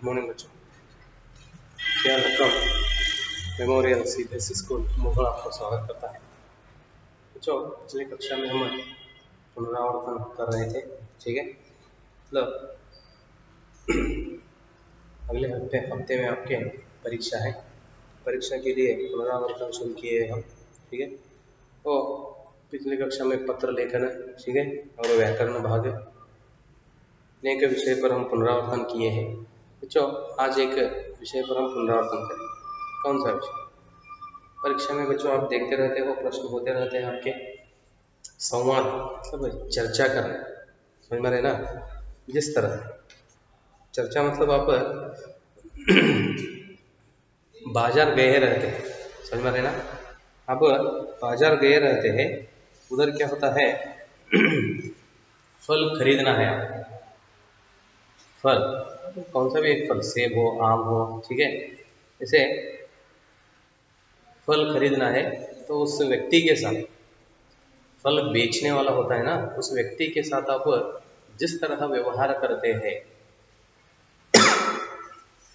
Morning बच्चों, क्या Lucknow memorial CBSE school Mughal आपका स्वागत करता है। बच्चों, पिछली कक्षा में हम पुनरावर्तन कर रहे थे, ठीक है। मतलब अगले हफ्ते में आपके परीक्षा है, परीक्षा के लिए पुनरावर्तन शुरू किए हम, ठीक है। तो पिछली कक्षा में पत्र लेखन, ठीक है, और व्याकरण भाग अनेक विषय पर हम पुनरावर्तन किए हैं। बच्चों, आज एक विषय पर हम पुनरावर्तन करें। कौन सा विषय? परीक्षा में बच्चों आप देखते रहते हो, प्रश्न होते रहते हैं आपके, संवाद मतलब चर्चा करना, समझ में रहे ना। जिस तरह चर्चा मतलब आप बाजार गए रहते हैं, समझ में रहे ना। अब बाजार गए रहते हैं, उधर क्या होता है फल खरीदना है आपको, फल कौन सा भी एक फल, सेब हो, आम हो, ठीक है, ऐसे फल खरीदना है। तो उस व्यक्ति के साथ, फल बेचने वाला होता है ना, उस व्यक्ति के साथ आप जिस तरह व्यवहार करते हैं,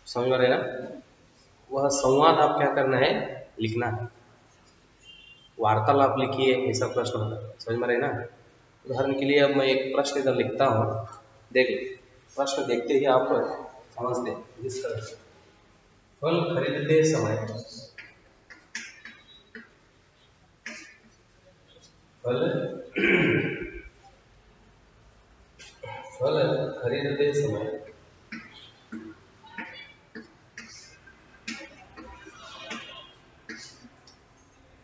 समझ में रहे ना, वह संवाद आप क्या करना है, लिखना है। वार्तालाप लिखिए, ऐसा प्रश्न होता है, समझ में रहे ना। उदाहरण के लिए अब मैं एक प्रश्न इधर लिखता हूँ, देख प्रश्न देखते ही आप समझते हैं। जिस तरह से फल खरीदते समय, फल खरीदते समय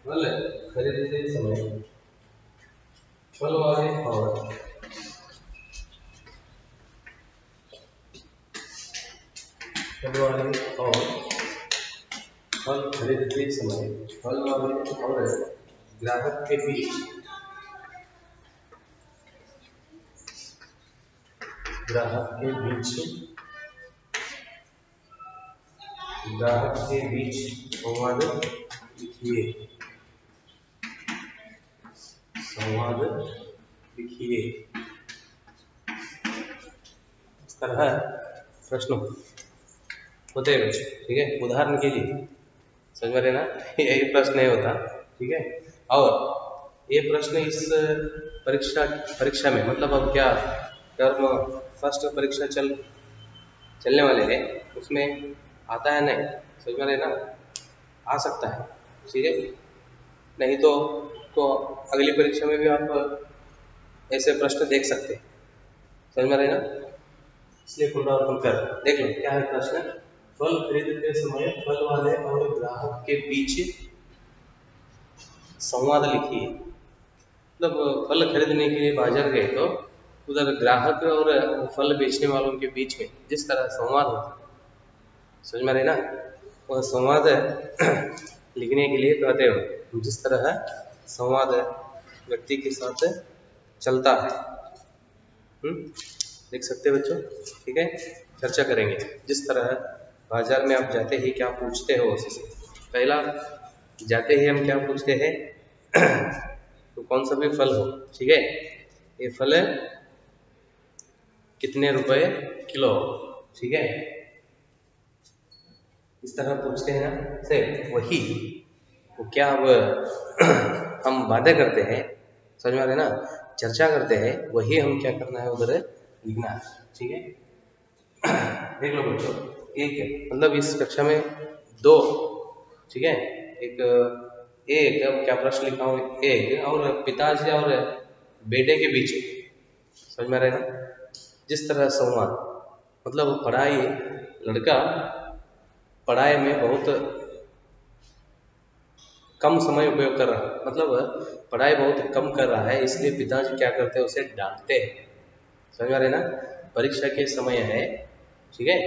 फल खरीदते समय फल वाले और फल खरीदते समय फल वाले और ग्राहक के बीच संवाद लिखिए, इस तरह प्रश्न होते हैं बच्चे, ठीक है। उदाहरण के लिए समझ में रहे ना, यही प्रश्न नहीं होता, ठीक है। और ये प्रश्न इस परीक्षा में मतलब अब क्या टर्म फर्स्ट परीक्षा चलने वाले हैं, उसमें आता है नहीं, समझ में रहे ना, आ सकता है, ठीक है। नहीं तो अगली परीक्षा में भी आप ऐसे प्रश्न देख सकते हैं, समझ में रहे ना। इसलिए पुनरावृत्ति कर देख लो क्या है प्रश्न। फल खरीदते समय फल वाले और ग्राहक के बीच संवाद लिखिए। मतलब फल खरीदने के लिए बाजार गए तो उधर ग्राहक और फल बेचने वालों के बीच में जिस तरह संवाद होता है, समझ में रहे ना, वह संवाद लिखने के लिए कहते हो। जिस तरह संवाद व्यक्ति के साथ चलता है, देख सकते हो बच्चों, ठीक है। चर्चा करेंगे। जिस तरह बाजार में आप जाते ही क्या पूछते हो उससे, पहला जाते ही हम क्या पूछते हैं तो कौन सा भी फल हो, ठीक है, ये फल कितने रुपए किलो, ठीक है, इस तरह पूछते हैं ना। से वही वो क्या अब हम बातें करते हैं, समझ में आ रहे ना, चर्चा करते हैं, वही हम क्या करना है उधर लिखना है, ठीक है। देख लो बच्चों, एक मतलब इस कक्षा में दो, ठीक है, एक अब क्या प्रश्न लिखा हूँ, एक और पिताजी और बेटे के बीच, समझ में आ रहे ना। जिस तरह संवाद मतलब पढ़ाई, लड़का पढ़ाई में बहुत कम समय उपयोग कर रहा है, मतलब पढ़ाई बहुत कम कर रहा है, इसलिए पिताजी क्या करते हैं, उसे डांटते हैं, समझ में आ रहे ना। परीक्षा के समय है, ठीक है,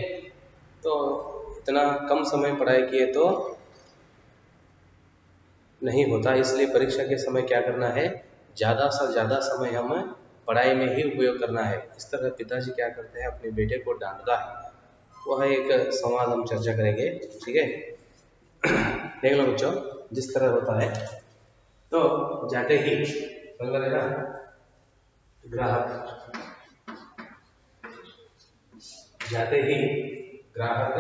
तो इतना कम समय पढ़ाई किए तो नहीं होता, इसलिए परीक्षा के समय क्या करना है, ज़्यादा से ज़्यादा समय हम पढ़ाई में ही उपयोग करना है। इस तरह पिताजी क्या करते हैं, अपने बेटे को डांटता है, वह एक संवाद हम चर्चा करेंगे, ठीक है। देख लो बच्चों, जिस तरह होता है तो जाते ही ग्राहक जाते ही ग्राहक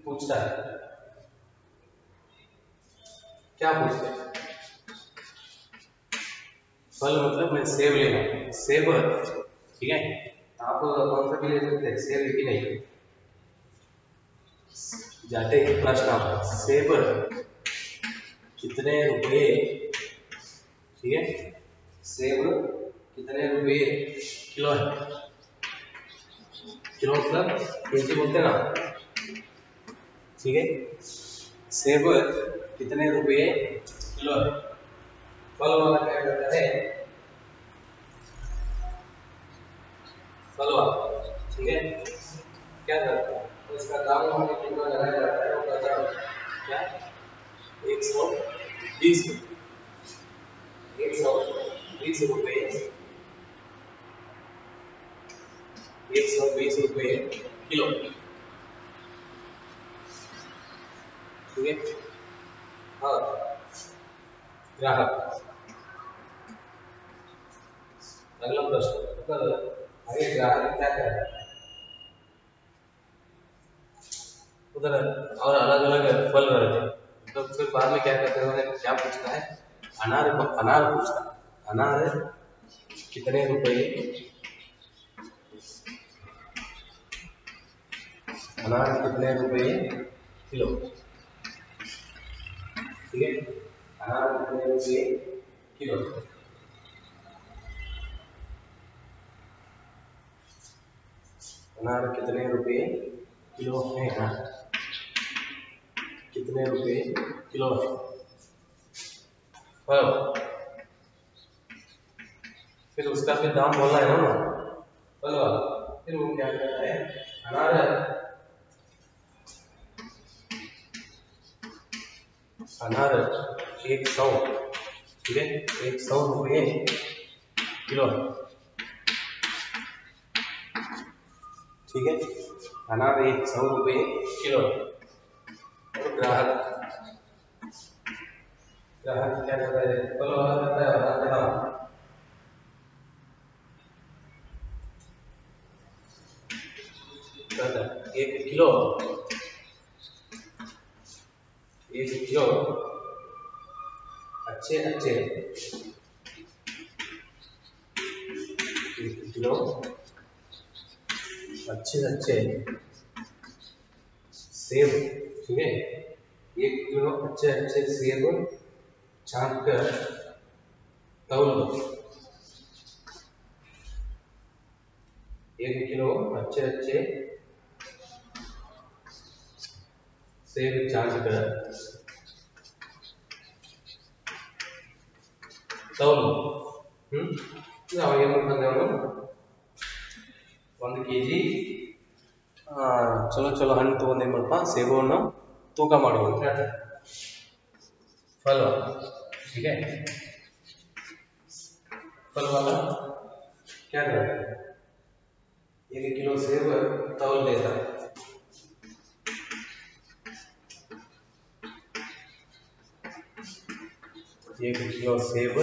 पूछता है, क्या पूछते हैं? फल मतलब मैं सेब लेना, सेब, ठीक है। आप कौन सा भी ले सकते हैं, सेब की नहीं। जाते ही प्रश्न आता, सेब कितने रुपए, ठीक है, सेब कितने रुपए किलो है? किलो मतलब केजी बोलते हैं ना, ठीक है। सेब कितने रुपए किलो है? फल वाला क्या करता है, फल वाला, ठीक है, क्या करता है, तो इसका दाम हमें कितना लगाया जाता है, वो कहता है क्या, 120, 120 रुपए, 120 रुपए किलो, ठीक है। हाँ, ग्राहक, अगला प्रश्न, आगे ग्राहक क्या कर रहा है, उधर और अलग अलग फल रहते हैं, तो फिर बाद में क्या करते हैं, उन्होंने क्या पूछता है, अनार, अनार पूछता है, अनार कितने रुपए, अनार कितने रुपए किलो, ठीक है, अनार कितने रुपए किलो, अनार कितने रुपए किलो है, कितने रुपए किलो है, फल, फिर उसका फिर दाम बोलना है ना फल वाला, फिर वो क्या करता है, अनार, अनार 100, ठीक है, 100 रुपये किलो, ठीक है, अनार 100 रुपये किलो। और ग्राहक, ग्राहक क्या करता है, फल वाला करता है अनार का दाम, कहता है 1 किलो, 1 किलो अच्छे अच्छे, 1 किलो अच्छे अच्छे सेब, ठीक है, 1 किलो अच्छे अच्छे सेब छांट कर तौल लो, 1 किलो अच्छे अच्छे सेब छांट कर तौल लो, ನಾವು ಏನು ಮಾಡ್ತೇವೆ ಅವನು 1 kg ಚಲೋ ಚಲೋ ಹಣ್ಣು ತಗೊಂಡು ಏನು ಮಾಡಪ್ಪ, ಸೇಬುವನ್ನು ತೂಕ ಮಾಡುವ ಅಂತ ಹೇಳ್ತಾರೆ, फल वाला, ठीक है, फल वाला क्या करता है, 1 किलो सेब तौल देता है, 1 किलो सेब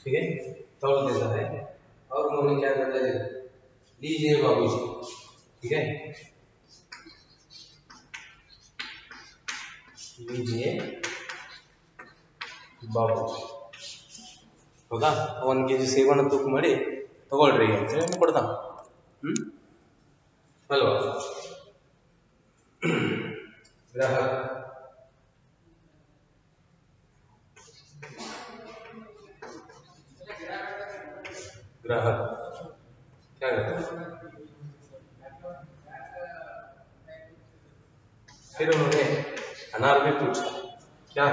ठीक है तौल देता है, और उन्होंने क्या करता है, लीजिए बाबूजी, ठीक है, लीजिए बाबूजी, ಹೌದಾ, 1 kg ಸೇಬನ್ನು ತೂಕ ಮಾಡಿ ತಗೊಳ್ರಿ ಅಂತ ಹೇಳಿ ಕೊಡ್ತಾನ, ಅಲ್ವಾ. ग्राहक, ग्राहक क्या करता है, फिर उन्होंने अनार में पूछा क्या,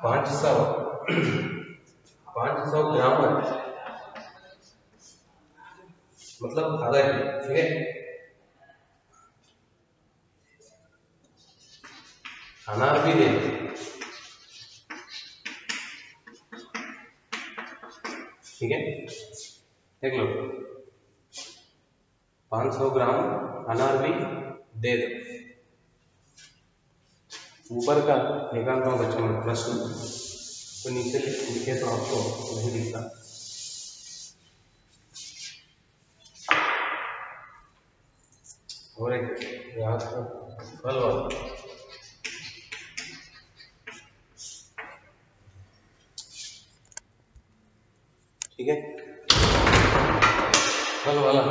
500 ग्राम मतलब आधा किलो, ठीक है, अनार भी दे, ठीक है, देख लो 500 ग्राम अनार भी दे दो, ऊपर का निकालता हूँ बच्चों में प्रश्न, तो नीचे लिखे तो आपको नहीं दिखता। और एक याद फल वाला, ठीक है, फल वाला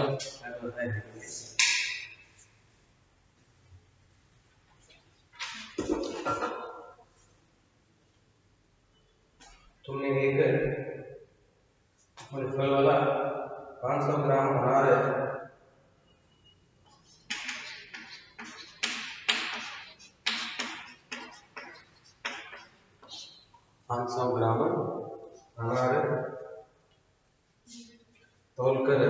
तुमने एक फल वाला 500 ग्राम अनार है, 500 ग्राम अनार तोलकर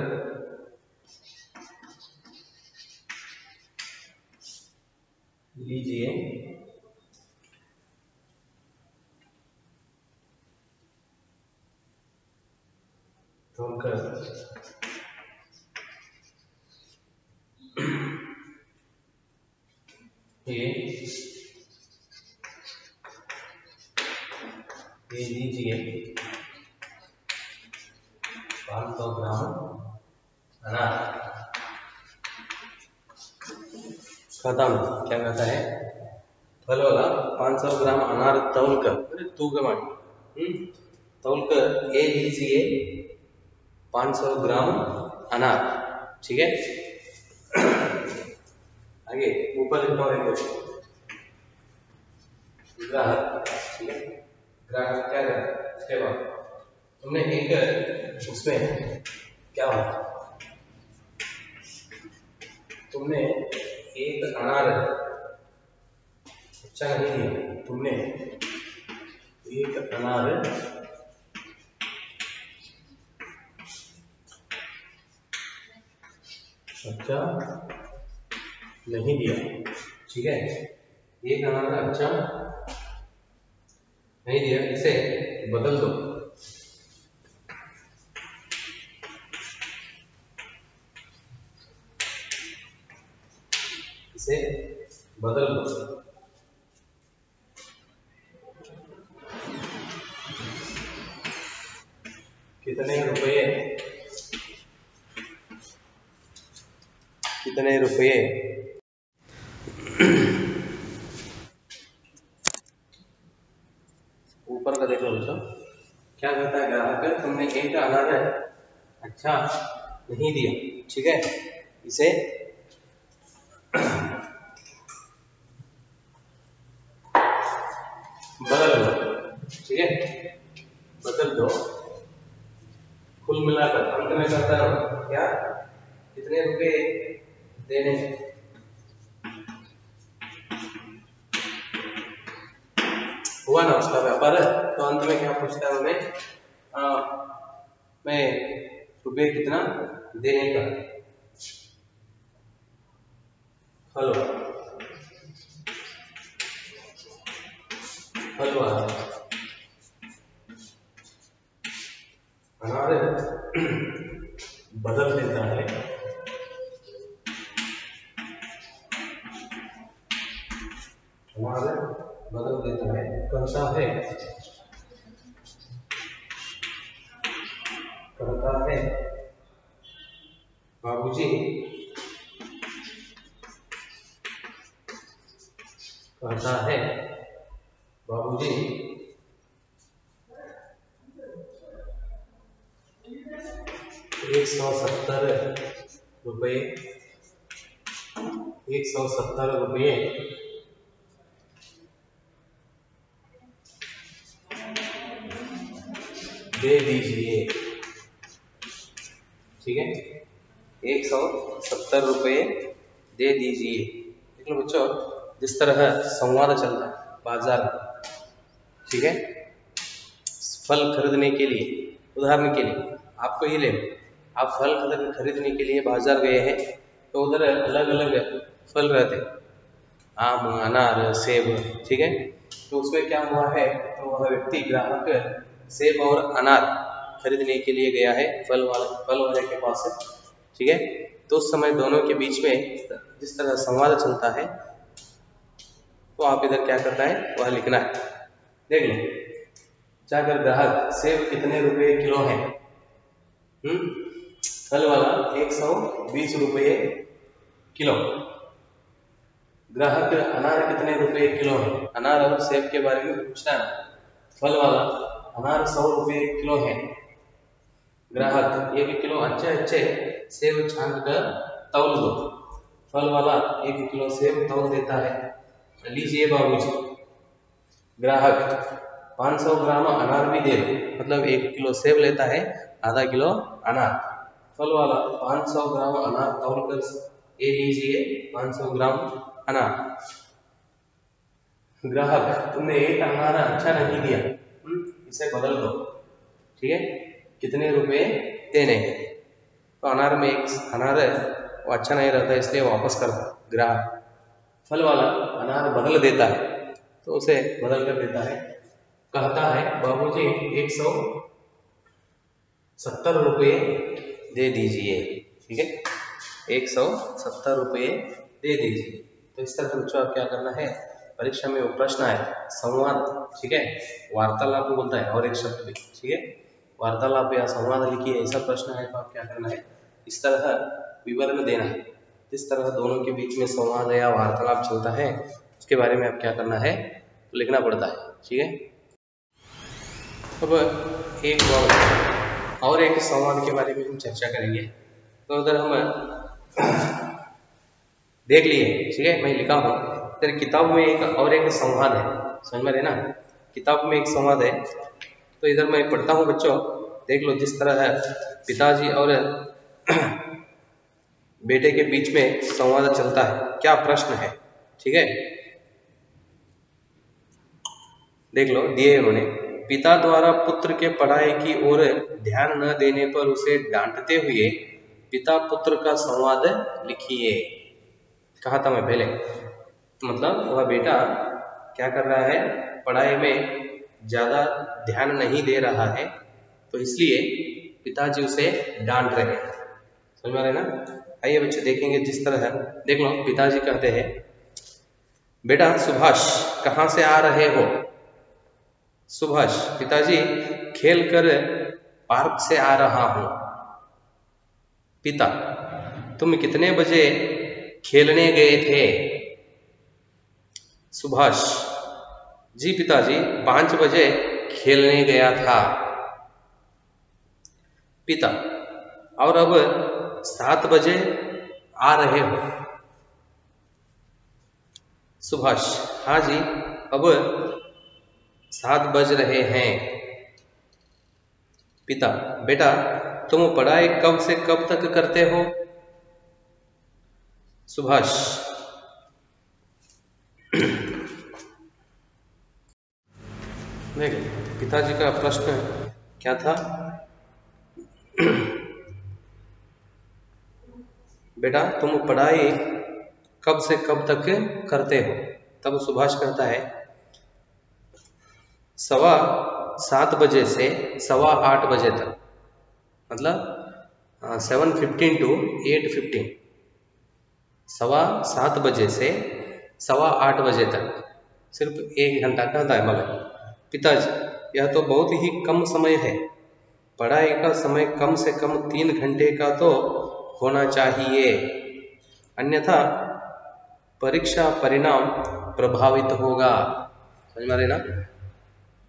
लीजिए, तोलकर ये लीजिए 500 ग्राम अनार। खत्म। क्या कहता है, फल वाला 500 ग्राम अनार तौलकर, तौलकर ये लीजिए 500 ग्राम अनार, ठीक है। आगे ऊपर लिखा है ग्राहक, ठीक है, ग्राहक क्या कर, इसके बाद तुमने एक उसमें क्या हुआ, तुमने एक अनार अच्छा नहीं है, तुमने एक अनार अच्छा नहीं दिया, ठीक है, एक अनार अच्छा नहीं दिया, इसे बदल दो, इसे बदल दो। कितने रुपये, कितने रुपये, ऊपर का देख लो बच्चों, क्या कहता है ग्राहक, तुमने एक अनार अच्छा नहीं दिया, ठीक है, इसे बदल दो, ठीक है, बदल दो। कुल मिलाकर अंत में करता हूं क्या, कितने रुपए देने, हुआ ना उसका व्यापार है, तो अंत में क्या पूछता है हमें, मैं रुपये कितना देने का, फल वाला अनार बदल देता है, अनार बदल देता है, करता है बाबूजी, कहता है बाबूजी 170 रुपये, 170 रुपये दे दीजिए, ठीक है, 170 रुपये दे दीजिए। देख लो बच्चों, जिस तरह संवाद चलता है बाजार में, ठीक है, फल खरीदने के लिए, उदाहरण के लिए आपको ये ले, आप फल खरीदने के लिए बाजार गए हैं, तो उधर अलग अलग फल रहते, आम, अनार, सेब, ठीक है, तो उसमें क्या हुआ है, तो वह व्यक्ति ग्राहक सेब और अनार खरीदने के लिए गया है फल वाले के पास है, ठीक है, तो उस समय दोनों के बीच में जिस तरह संवाद चलता है, तो आप इधर क्या करना है वह लिखना है। देख लो, जाकर ग्राहक सेब कितने रुपए किलो है। फल वाला 120 रुपये किलो। ग्राहक अनार कितने रुपए किलो है। अनार और सेब के बारे में पूछना है। फल वाला अनार 100 रुपये किलो है। ग्राहक 1 किलो अच्छे अच्छे सेब छान कर तौल दो। फल वाला 1 किलो सेब तौल देता है। लीजिए बाबूजी। ग्राहक 500 ग्राम अनार भी दे दो। मतलब 1 किलो सेब लेता है, आधा किलो अनार। फल वाला 500 ग्राम अनार तौल कर ये लीजिए 500 ग्राम अनार। ग्राहक तुमने एक अनार अच्छा नहीं दिया, इसे बदल दो। ठीक है, कितने रुपए देने हैं। तो अनार में एक अनार है वो अच्छा नहीं रहता, इसलिए वापस कर ग्राहक। फल वाला अनार बदल देता है, तो उसे बदल कर देता है। कहता है बाबूजी 170 रुपये दे दीजिए। ठीक है, 170 रुपये दे दीजिए। तो इस तरह बच्चों आप क्या करना है, परीक्षा में वो प्रश्न आए संवाद, ठीक है, वार्तालाप बोलता है और एक शब्द भी, ठीक है, वार्तालाप या संवाद लिखिए, ऐसा प्रश्न है तो आप क्या करना है, इस तरह विवरण देना है। जिस तरह दोनों के बीच में संवाद या वार्तालाप चलता है उसके बारे में आप क्या करना है, लिखना पड़ता है। ठीक है, अब एक और एक संवाद के बारे में हम चर्चा करेंगे। तो उधर हम देख लिए, ठीक है, मैं लिखा हूँ। फिर किताब में एक और एक संवाद है, समझ में रहे ना, किताब में एक संवाद है। तो इधर मैं पढ़ता हूँ बच्चों, देख लो। जिस तरह है पिताजी और बेटे के बीच में संवाद चलता है, क्या प्रश्न है। ठीक है, देख लो, दिए उन्होंने। पिता द्वारा पुत्र के पढ़ाई की ओर ध्यान न देने पर उसे डांटते हुए पिता पुत्र का संवाद लिखिए। कहा था मैं पहले, मतलब वह बेटा क्या कर रहा है, पढ़ाई में ज्यादा ध्यान नहीं दे रहा है, तो इसलिए पिताजी उसे डांट रहे हैं। समझ में रहे ना। आइए बच्चे देखेंगे जिस तरह है। देख लो, पिताजी कहते हैं बेटा सुभाष कहाँ से आ रहे हो। सुभाष, पिताजी खेल कर पार्क से आ रहा हूं। पिता, तुम कितने बजे खेलने गए थे। सुभाष, जी पिताजी 5 बजे खेलने गया था। पिता, और अब 7 बजे आ रहे हो। सुभाष, हाँ जी अब 7 बज रहे हैं। पिता, बेटा तुम पढ़ाई कब से कब तक करते हो। सुभाष, देखिए पिताजी का प्रश्न क्या था, बेटा तुम पढ़ाई कब से कब तक करते हो। तब सुभाष कहता है 7:15 बजे से 8:15 बजे तक, मतलब 7:15 to 8:15, 7:15 बजे से 8:15 बजे तक, सिर्फ 1 घंटा कहता है। मगर पिताजी यह तो बहुत ही कम समय है, पढ़ाई का समय कम से कम 3 घंटे का तो होना चाहिए, अन्यथा परीक्षा परिणाम प्रभावित होगा। समझ में आ रहे ना।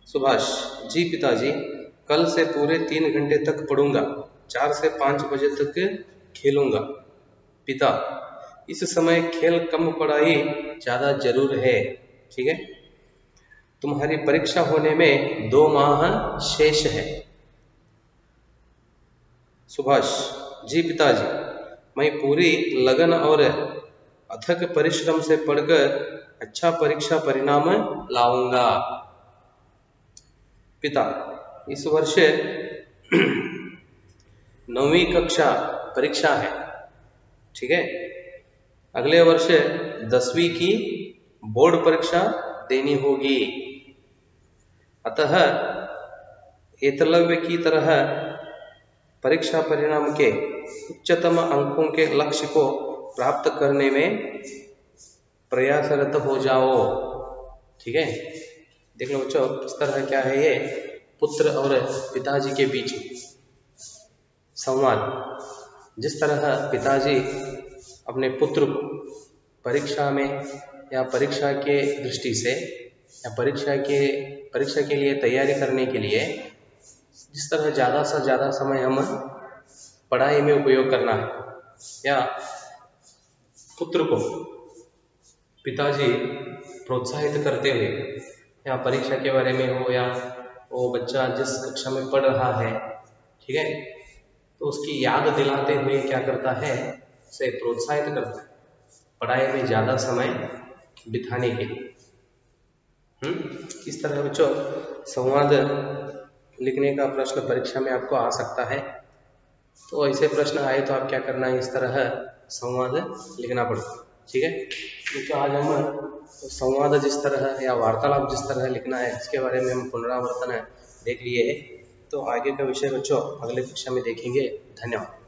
सुभाष, जी पिताजी कल से पूरे 3 घंटे तक पढ़ूंगा, 4 से 5 बजे तक खेलूंगा। पिता, इस समय खेल कम पढ़ाई ज्यादा जरूर है। ठीक है, तुम्हारी परीक्षा होने में 2 माह शेष है। सुभाष, जी पिताजी मैं पूरी लगन और अथक परिश्रम से पढ़कर अच्छा परीक्षा परिणाम लाऊंगा। पिता, इस वर्ष 9वीं कक्षा परीक्षा है, ठीक है, अगले वर्ष 10वीं की बोर्ड परीक्षा देनी होगी, अतः एकलव्य की तरह परीक्षा परिणाम के उच्चतम अंकों के लक्ष्य को प्राप्त करने में प्रयासरत हो जाओ। ठीक है। देख लो बच्चों, इस तरह क्या है ये पुत्र और पिताजी के बीच संवाद। जिस तरह पिताजी अपने पुत्र को परीक्षा में या परीक्षा के दृष्टि से या परीक्षा के लिए तैयारी करने के लिए जिस तरह ज़्यादा से ज़्यादा समय हम पढ़ाई में उपयोग करना है, या पुत्र को पिताजी प्रोत्साहित करते हुए या परीक्षा के बारे में हो या वो बच्चा जिस कक्षा में पढ़ रहा है, ठीक है, तो उसकी याद दिलाते हुए क्या करता है, उसे प्रोत्साहित करता है पढ़ाई में ज़्यादा समय बिताने के लिए। इस तरह बच्चों संवाद लिखने का प्रश्न परीक्षा में आपको आ सकता है। तो ऐसे प्रश्न आए तो आप क्या करना है, इस तरह संवाद लिखना पड़ेगा, ठीक है। क्योंकि आज हम संवाद जिस तरह या वार्तालाप जिस तरह लिखना है इसके बारे में हम पुनरावर्तन देख लिए। तो आगे का विषय बच्चों अगले कक्षा में देखेंगे। धन्यवाद।